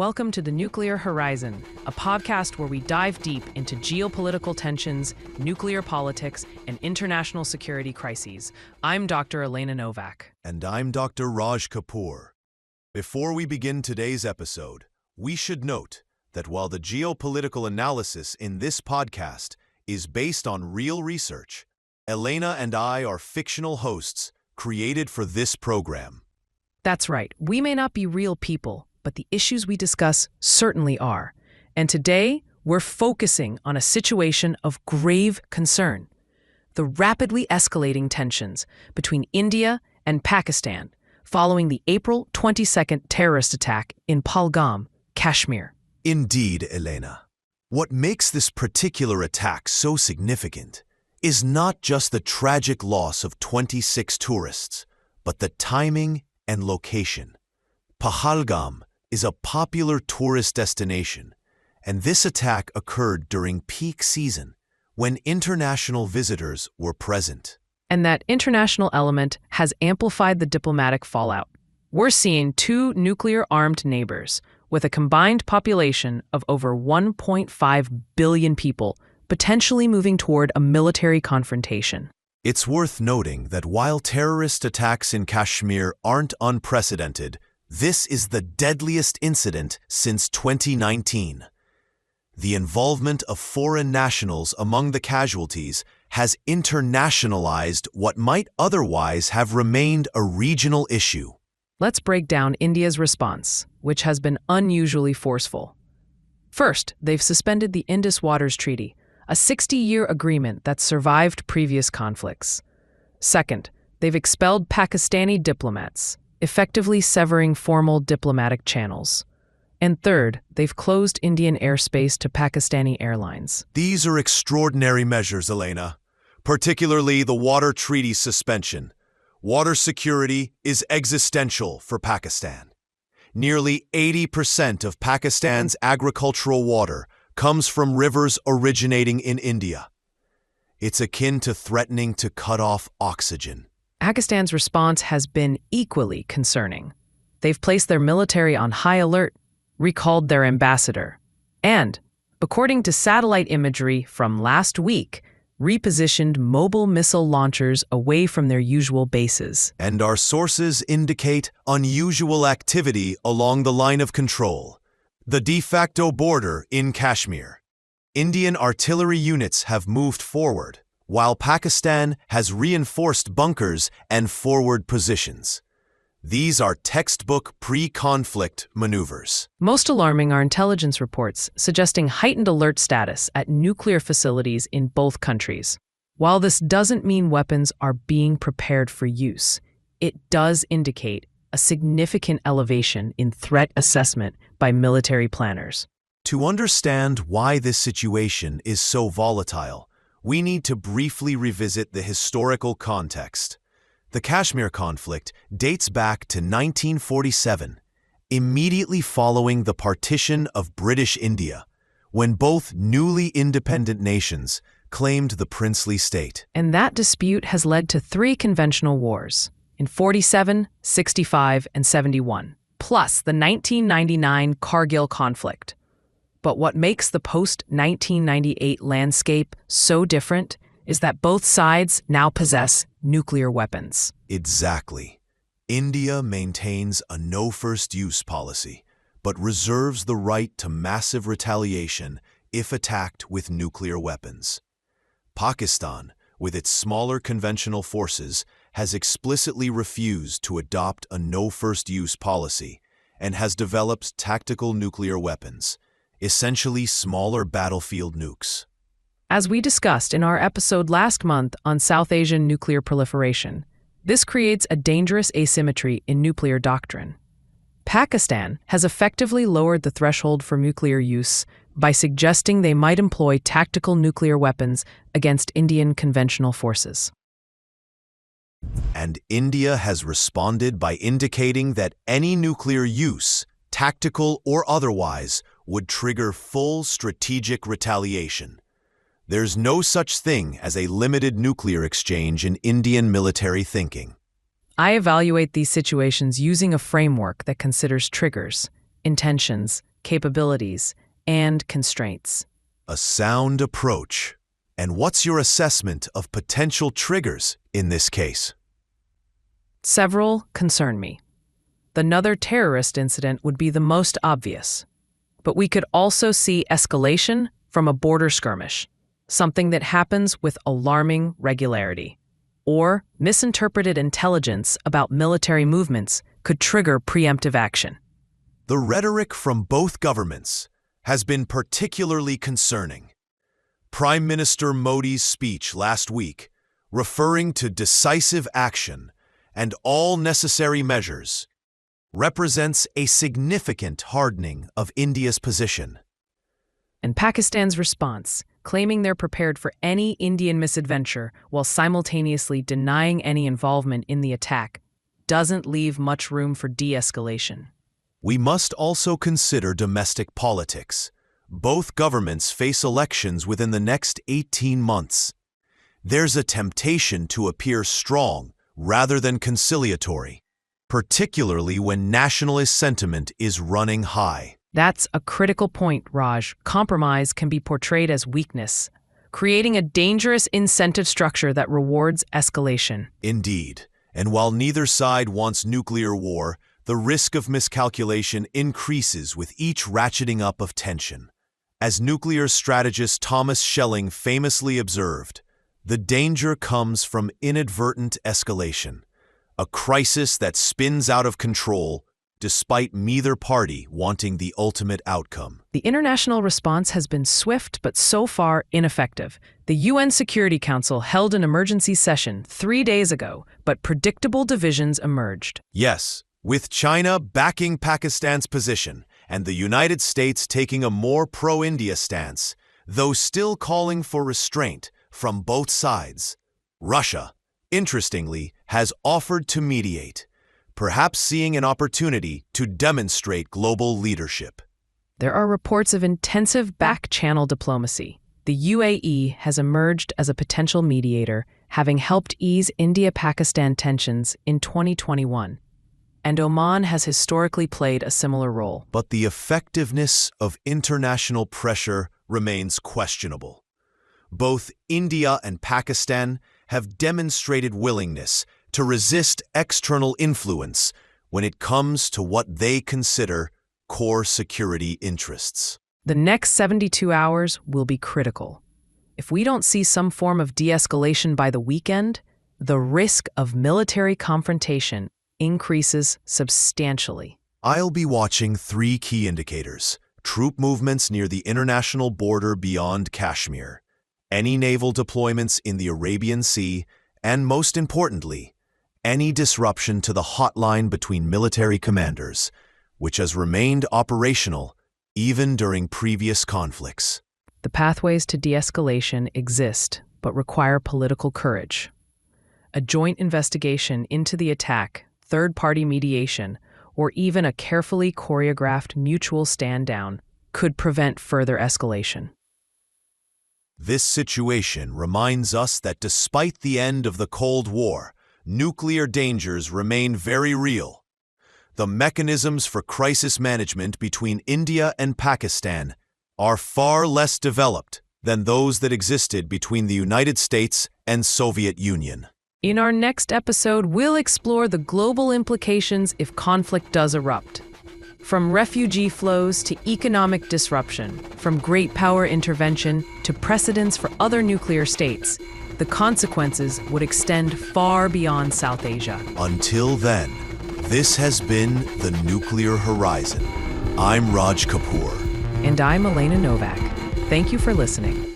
Welcome to the Nuclear Horizon, a podcast where we dive deep into geopolitical tensions, nuclear politics, and international security crises. I'm Dr. Elena Novak. And I'm Dr. Raj Kapoor. Before we begin today's episode, we should note that while the geopolitical analysis in this podcast is based on real research, Elena and I are fictional hosts created for this program. That's right, we may not be real people, but the issues we discuss certainly are. And today, we're focusing on a situation of grave concern: the rapidly escalating tensions between India and Pakistan following the April 22nd terrorist attack in Pahalgam, Kashmir. Indeed, Elena. What makes this particular attack so significant is not just the tragic loss of 26 tourists, but the timing and location. Pahalgam is a popular tourist destination, and this attack occurred during peak season when international visitors were present. And that international element has amplified the diplomatic fallout. We're seeing two nuclear-armed neighbors with a combined population of over 1.5 billion people potentially moving toward a military confrontation. It's worth noting that while terrorist attacks in Kashmir aren't unprecedented, this is the deadliest incident since 2019. The involvement of foreign nationals among the casualties has internationalized what might otherwise have remained a regional issue. Let's break down India's response, which has been unusually forceful. First, they've suspended the Indus Waters Treaty, a 60-year agreement that survived previous conflicts. Second, they've expelled Pakistani diplomats, effectively severing formal diplomatic channels. And third, they've closed Indian airspace to Pakistani airlines. These are extraordinary measures, Elena, particularly the Water Treaty suspension. Water security is existential for Pakistan. Nearly 80% of Pakistan's agricultural water comes from rivers originating in India. It's akin to threatening to cut off oxygen. Pakistan's response has been equally concerning. They've placed their military on high alert, recalled their ambassador, and, according to satellite imagery from last week, repositioned mobile missile launchers away from their usual bases. And our sources indicate unusual activity along the line of control, the de facto border in Kashmir. Indian artillery units have moved forward, while Pakistan has reinforced bunkers and forward positions. These are textbook pre-conflict maneuvers. Most alarming are intelligence reports suggesting heightened alert status at nuclear facilities in both countries. While this doesn't mean weapons are being prepared for use, it does indicate a significant elevation in threat assessment by military planners. To understand why this situation is so volatile, we need to briefly revisit the historical context. The Kashmir conflict dates back to 1947, immediately following the partition of British India, when both newly independent nations claimed the princely state. And that dispute has led to three conventional wars, in 47, 65, and 71, plus the 1999 Kargil conflict. But what makes the post-1998 landscape so different is that both sides now possess nuclear weapons. Exactly. India maintains a no-first-use policy, but reserves the right to massive retaliation if attacked with nuclear weapons. Pakistan, with its smaller conventional forces, has explicitly refused to adopt a no-first-use policy and has developed tactical nuclear weapons, essentially smaller battlefield nukes. As we discussed in our episode last month on South Asian nuclear proliferation, this creates a dangerous asymmetry in nuclear doctrine. Pakistan has effectively lowered the threshold for nuclear use by suggesting they might employ tactical nuclear weapons against Indian conventional forces. And India has responded by indicating that any nuclear use, tactical or otherwise, would trigger full strategic retaliation. There's no such thing as a limited nuclear exchange in Indian military thinking. I evaluate these situations using a framework that considers triggers, intentions, capabilities, and constraints. A sound approach. And what's your assessment of potential triggers in this case? Several concern me. Another terrorist incident would be the most obvious. But we could also see escalation from a border skirmish, something that happens with alarming regularity. Or misinterpreted intelligence about military movements could trigger preemptive action. The rhetoric from both governments has been particularly concerning. Prime Minister Modi's speech last week, referring to decisive action and all necessary measures, represents a significant hardening of India's position. And Pakistan's response, claiming they're prepared for any Indian misadventure while simultaneously denying any involvement in the attack, doesn't leave much room for de-escalation. We must also consider domestic politics. Both governments face elections within the next 18 months. There's a temptation to appear strong rather than conciliatory, particularly when nationalist sentiment is running high. That's a critical point, Raj. Compromise can be portrayed as weakness, creating a dangerous incentive structure that rewards escalation. Indeed. And while neither side wants nuclear war, the risk of miscalculation increases with each ratcheting up of tension. As nuclear strategist Thomas Schelling famously observed, the danger comes from inadvertent escalation, a crisis that spins out of control despite neither party wanting the ultimate outcome. The international response has been swift but so far ineffective. The UN Security Council held an emergency session 3 days ago, but predictable divisions emerged. Yes, with China backing Pakistan's position and the United States taking a more pro-India stance, though still calling for restraint from both sides. Russia, interestingly, has offered to mediate, perhaps seeing an opportunity to demonstrate global leadership. There are reports of intensive back-channel diplomacy. The UAE has emerged as a potential mediator, having helped ease India-Pakistan tensions in 2021. And Oman has historically played a similar role. But the effectiveness of international pressure remains questionable. Both India and Pakistan have demonstrated willingness to resist external influence when it comes to what they consider core security interests. The next 72 hours will be critical. If we don't see some form of de-escalation by the weekend, the risk of military confrontation increases substantially. I'll be watching 3 key indicators: troop movements near the international border beyond Kashmir, any naval deployments in the Arabian Sea, and most importantly, any disruption to the hotline between military commanders, which has remained operational even during previous conflicts. The pathways to de-escalation exist, but require political courage. A joint investigation into the attack, third-party mediation, or even a carefully choreographed mutual stand-down could prevent further escalation. This situation reminds us that despite the end of the Cold War, nuclear dangers remain very real. The mechanisms for crisis management between India and Pakistan are far less developed than those that existed between the United States and Soviet Union. In our next episode, we'll explore the global implications if conflict does erupt. From refugee flows to economic disruption, from great power intervention to precedents for other nuclear states, the consequences would extend far beyond South Asia. Until then, this has been The Nuclear Horizon. I'm Raj Kapoor. And I'm Elena Novak. Thank you for listening.